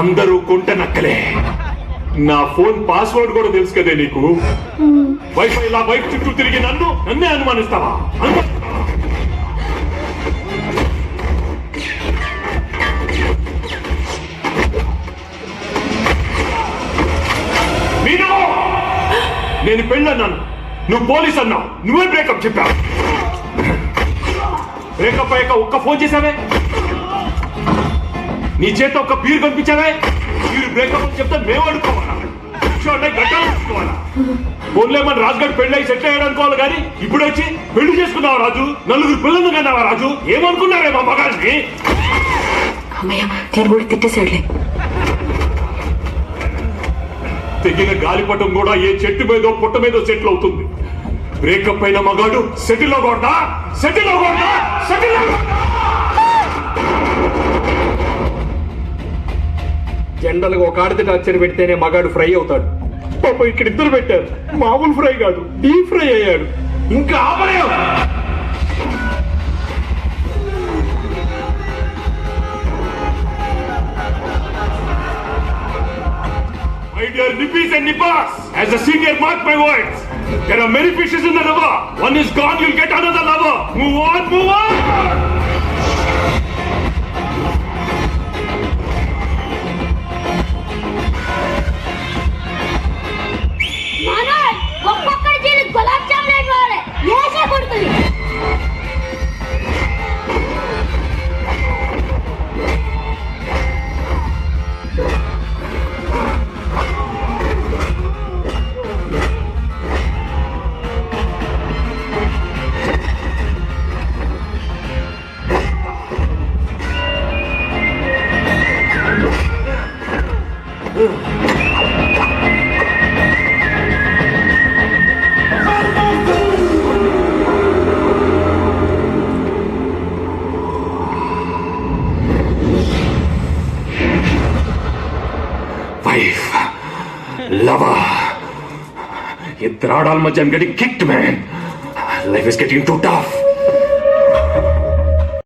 అందరూ కొంట నక్కలే. నా ఫోన్ పాస్వర్డ్ కూడా తెలుసు కదే నీకు. వైఫై ఇలా బైక్ చుట్టూ తిరిగి నన్నే అనుమానిస్తావా? నేను పెళ్ళన్నాను, నువ్వు పోలీస్ అన్నావు. నువ్వే బ్రేకప్ చెప్పావు. బ్రేకప్ అయ్యాక ఒక్క ఫోన్ చేసావే, నీ చేత ఒక్క బీర్ కనిపించావే. మీరు బ్రేకప్ అని చెప్తే మేము అడుకోవాలా? గట్టాలు తీసుకోవాలా? ఫోన్లో మన రాజుగారు పెళ్ళి సెటిల్ అయ్యాడు అనుకోవాలి కానీ ఇప్పుడు వచ్చి పెళ్లి చేసుకున్నావా రాజు? నలుగురు పిల్లలు కన్నావా రాజు? ఏమనుకున్నారే మా మగాల్ని? తిట్టేసాడులే. తెగిన గాలిపటం కూడా ఏ చెట్టు మీదో పుట్ట మీదో సెటిల్ అవుతుంది. బ్రేకప్ అయిన మగాడు సెటిల్ అవ్వకూడదా? సెటిల్ అవ్వకూడదా? సెటిల్ జనరల్ గా ఒక ఆడది టార్చర్ పెడితేనే మగాడు ఫ్రై అవుతాడు. పాప ఇక్కడ ఇద్దరు పెట్టారు. మామూలు ఫ్రై కాదు, డీప్ ఫ్రై అయ్యాడు. ఇంకా ఆపలేవు. My dear Nippis and Nippas, as a senior, mark my words. There are many fishes in the river. One is gone, you'll get another lover. Move on, move on! Manoj, ఒక్కొక్కడి చేతి గులాబ్ జామున్ వాడే ఏసే కొడుతుంది. Wife, lover. ఇద్దరు ఆడాల మధ్య I'm getting kicked, man. Life is getting too tough.